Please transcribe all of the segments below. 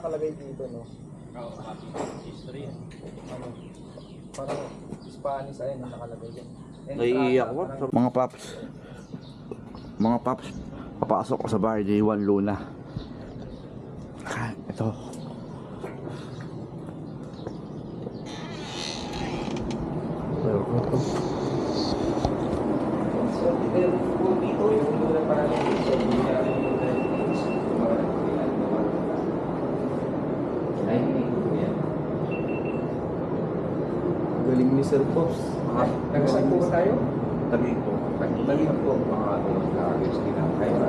nakalagay dito, no? History. Ano? Parang Spanish ayun ang nakalagay yan. Naiiyak ko. Mga paps. Mga paps. Papasok ko sa bahay ni Juan Luna. Ito. So, dito yung Luna parang sa dunya galing ni Sir Pops. Nagsasan po ba tayo? Tagig po. Tagig po. Mga nag-agos din ang kaya.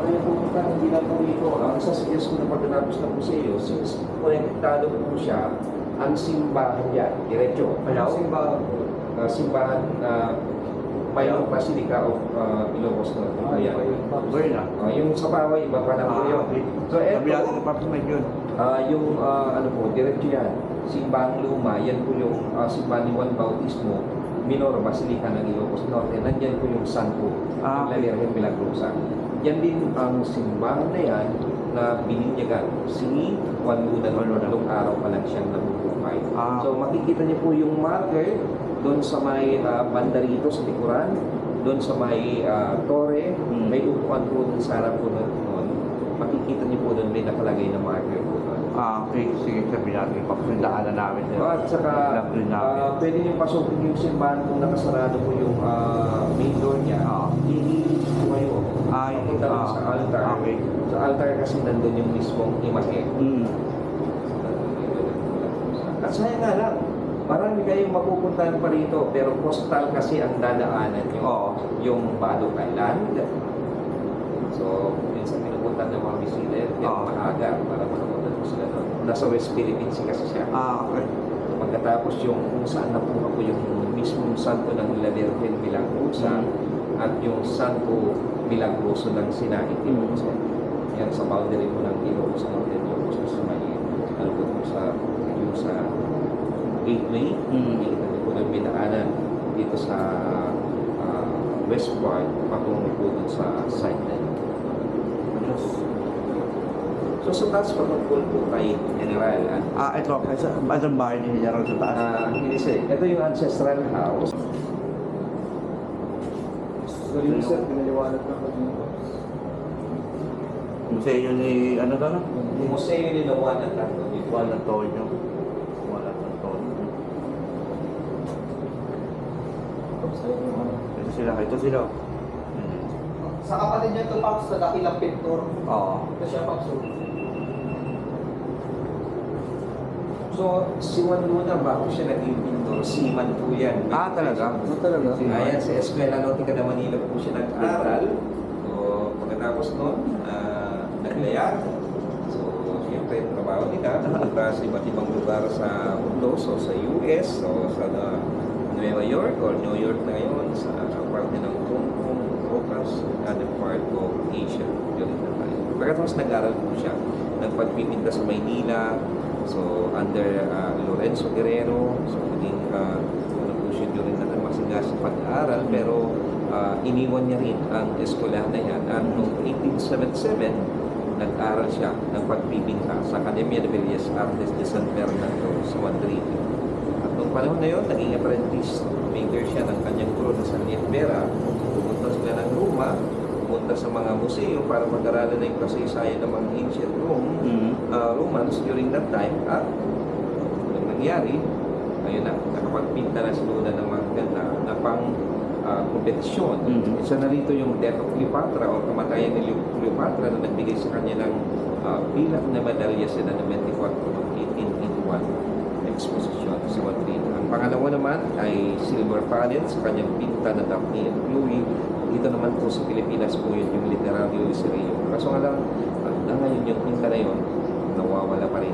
Kaya pumunta ng bilang po dito, ang sasuggest ko na pagkatapos ng museo, since konektado po siya, ang simbahan niya, diretso. Ang simbahan po? Simbahan na Mayroong Basilica of Ilocos Norte. Yung sa Paway, iba pa lang po yun. So, eto, yung ano po, diretso yan. Simbahang Luma, yan po yung simbahan ni Juan Bautismo, Minor Basilica ng Ilocos Norte. Nandyan po yung Santo, la Virgen Milagrosa. Yan din ang simbahan na yan na bininyagan si Juan Luna noong tatlong araw pa lang siyang nabubuhay. So makikita niyo po yung marker doon sa may banda rito sa likuran, doon sa may tore, may upuan po doon sa harap po noon. Makikita niyo po doon may nakalagay na marker po doon. Okay, sige, sabi natin, papasundaan na namin. At saka, pwede niyo pasukin yung simbahan kung nakasarado po yung main door niya. Hindi po kayo. Papunta doon sa altar. Okay. Sa altar kasi nandun yung mismong imahe. At sayang nga lang, marami kayong mapupuntahan pa rito, pero postal kasi ang dadaanan nyo, yung Badok Island. So, minsan pinupunta ng mga visitor, maaga para makapunta po sila doon. Nasa West Philippines kasi siya. Okay. Pagkatapos yung kung saan napunta po yung mismong Santo ng La Virgen Milagrosa at yung Santo Milagroso ng Sinaing Ilocos. Yan sa boundary po ng Ilocos Norte, Ilocos sa may alukot po sa yung sa gateway. Nakikita niyo po ng binaanan dito sa west part patungo po dun sa site na yun. So sa taas patungkol po kay General. Ito, ang bahay ni General sa taas. Hindi siya. Ito yung ancestral house. So yun sir, pinaliwanag na ko dito. Museo ni, ano ka na? Yung museo ni Juan Antonio. Juan Antonio. Ito sila. Sa kapatid niya ito, Paps, sa dakilang pintor. Oo. Ito siya, Paps. So, si Juan Luna, bago siya naging pintor, seaman po yan. Talaga? Talaga? Ayan, sa Eskwela Nautica de Manila po siya nag-aral. So, pagkatapos nun, naglayag. So, siyempre, trabaho nila. Pumunta sa iba't ibang lugar sa mundo. So, sa US, so sa Nueva York or New York na ngayon, sa parte ng Hong Kong, Caucasus, other part of Asia during that time. Pagkatapos nag-aral po siya, nagpagpipinta sa Maynila, so under Lorenzo Guerrero, so naging ano po siya during that time, masigas sa pag-aaral, pero iniwan niya rin ang eskwelahan na yan. At noong 1877, nag-aral siya ng pagpipinta sa Academia de Bellas Artes de San Fernando sa Madrid. At noong panahon na yun, naging apprentice maker siya ng kanyang guro na San Vera. Pumunta sila ng Roma, pumunta sa mga museo para mag-aralan na yung kasaysayan ng mga ancient Romans during that time. At ang nangyari, ayun na, nakapagpinta na si Luna ng mga ganda na pang kompetisyon. Isa na rito yung death of Cleopatra o kamatayan ni Cleopatra na nagbigay sa kanya ng bilang na medalya sa 24 noong 1881 exposition sa Madrid. Ang pangalawa naman ay silver panel sa kanyang pinta na Daphne and Chloe. Dito naman po sa Pilipinas po yun yung Literario Licerio. Kaso nga lang, ngayon yung pinta na yun, nawawala pa rin.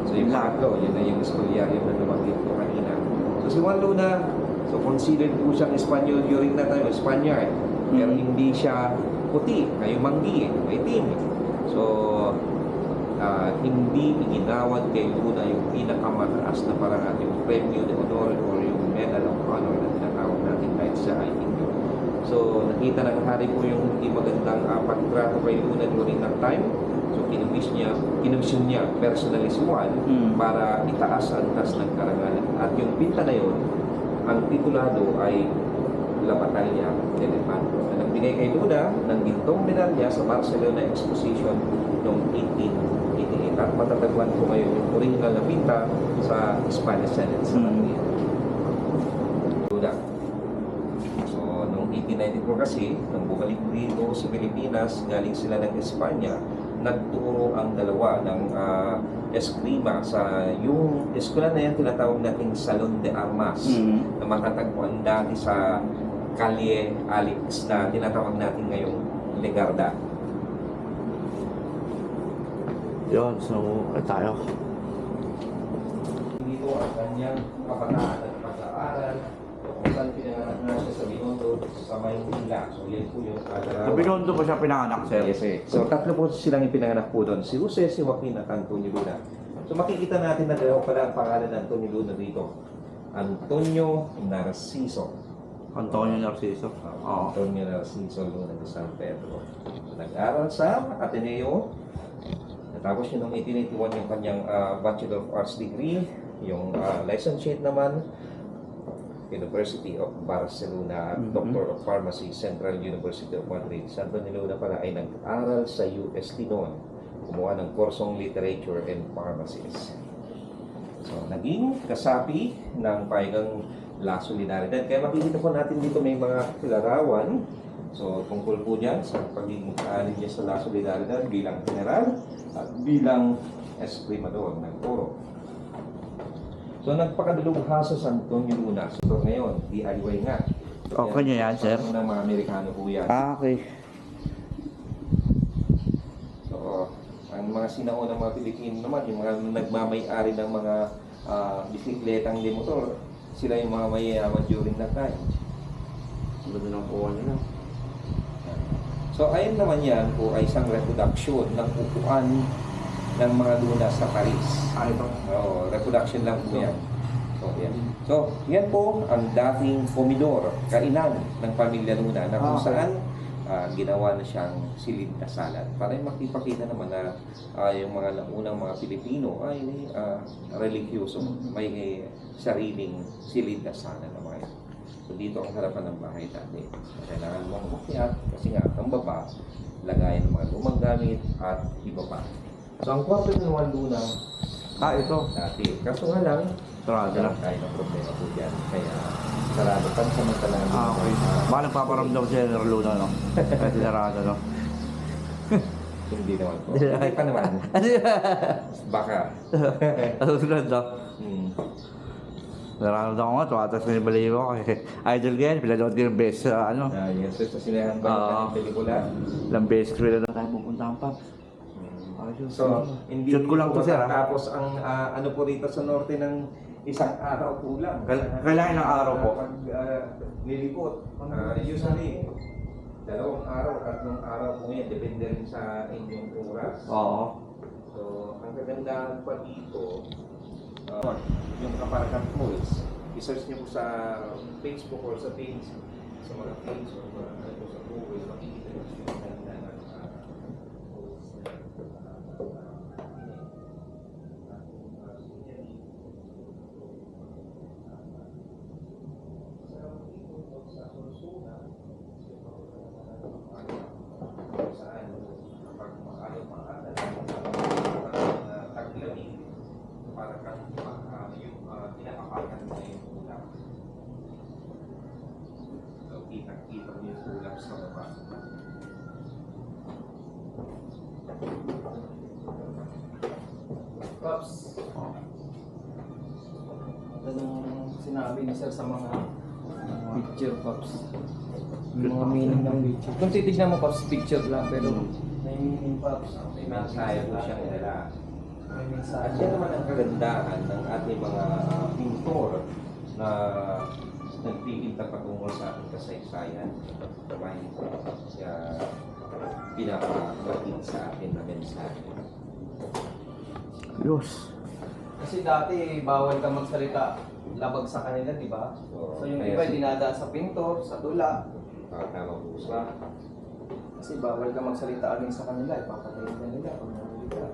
So yung pangatlo, yun na yung eskulyaryo na nabanggit ko kanina. So si Juan Luna, so considered po siyang Espanyol during that time, Spaniard. Pero hindi siya puti, kayo manggi, maitim. So, hindi iginawad kay Luna yung pinakamataas na parangal, yung Premio de Honor or yung Medal of Honor na tinatawag natin kahit siya ay Indio. So nakita ng hari po yung hindi magandang pagtrato kay Luna during that time. So kinumisyon niya personally si Juan para itaas ang taas ng karangalan. At yung pinta na yun, ang titulado ay La Batalya de Lepanto na nagbigay kay Luna ng gintong medalya sa Barcelona Exposition noong 1888. At matatagpuan po ngayon yung original na pinta sa Spanish Senate sa Madrid. Luna. So, noong 1894 kasi, nang bumalik dito sa Pilipinas, galing sila ng Espanya, nagturo ang dalawa ng eskrima sa yung eskwela na yan tinatawag nating Salon de Armas na matatagpuan dati sa Calle Alex na tinatawag natin ngayong Legarda. Yun, so tayo. Dito ang kanyang kabataan at pag-aaral kung saan pinanganak na siya sa Binondo sa Maynila. So yan po yung Sa Binondo pa siya pinanganak, sir. Yes, eh. So tatlo po silang ipinanganak po doon. Si Jose, si Joaquin at Antonio Luna. So makikita natin na dalawa pala ang pangalan ng Antonio Luna dito. Antonio Narciso. Antonio Narciso. Oo. Antonio Narciso Luna de San Pedro. So, nag-aral sa Ateneo. Natapos niya noong 1881 yung kanyang Bachelor of Arts degree. Yung licentiate naman, University of Barcelona, Doctor of Pharmacy, Central University of Madrid. San Antonio Luna pala ay nag-aral sa UST noon. Kumuha ng kursong Literature and Pharmacies. So, naging kasapi ng paigang La Solidaridad. Kaya makikita po natin dito may mga larawan. So, tungkol po dyan sa pagiging kaalin niya sa La Solidaridad bilang general at bilang esprimador ng toro. So, nagpakadalubhasa sa Antonio Luna. So, ngayon, DIY nga. Okay niya yan, sir? Ng mga Amerikano po yan. Okay. So, ang mga sinaunang mga Pilipino naman, yung mga nagmamay-ari ng mga bisikletang de motor, sila yung mga mayayaman during that time. Ganda ng kuha nila. So, ayun naman yan po ay isang reproduction ng upuan ng mga Luna sa Paris. Ito. Oo, reproduction lang po yan. So, yan. So, yan po ang dating komidor, kainan ng pamilya Luna na kung saan ginawa na siyang silid na salad. Para makipakita naman na yung mga naunang mga Pilipino ay religyoso, may sariling silid na salad na mga ito. So dito ang harapan ng bahay dati. Kailangan mong umakyat kasi nga ang baba, lagayan ng mga lumang gamit at iba pa. So ang kwarto ng mga Luna Ito. dati. Kaso nga lang, Sarado lang. tayo ng problema po dyan. Kaya sarado. Pansamantala ng Okay. Baka nagpaparamdam si General Luna, no? Kasi sarado, no? Hindi naman po. Hindi pa naman. Baka. Susunod, no? Hmm. Nararamdaman ko nga, tuwatas na yung baliw ko. Idol ganyan, pinanood ko yung best, Yes, sa sinahan ba ng pelikula? ilang beses ko pinanood. Tayo pupuntahan pa. So, hindi Shoot ko lang to, sir, ha? Tapos ang ano po rito sa norte ng isang araw po lang. Kailangan ng araw po. Pag nilipot, usually, 2 araw, 3 araw po yan. Depende rin sa inyong oras. Oo. So, ang kagandahan pa dito, yung Kaparakan Falls, i-search niyo po sa Facebook or sa page, sa mga page or sa Google, makikita niyo yung ganda ng falls saan kapag maayo maatal taglamig para kang yung pinakapakan na yung ulap. So, kita-kita mo yung ulap sa baba. Pops. Anong sinabi ni sir sa mga picture, Pops? Yung mga meaning ng picture. Kung titignan mo, Pops, picture lang, pero may meaning, Pops. May mensahe po siyang nila. May At mensahe. yan naman ang kagandahan ng ating mga pintor na nagpipinta patungo sa ating kasaysayan. May pinapagbatid sa atin na mensahe. Diyos. Kasi dati, bawal ka magsalita labag sa kanila, di ba? So yung iba, dinadaan sa pintor, sa tula. Tama po sa Kasi bawal ka magsalita agad sa kanila, ipapatayin ka nila pag nahuli ka.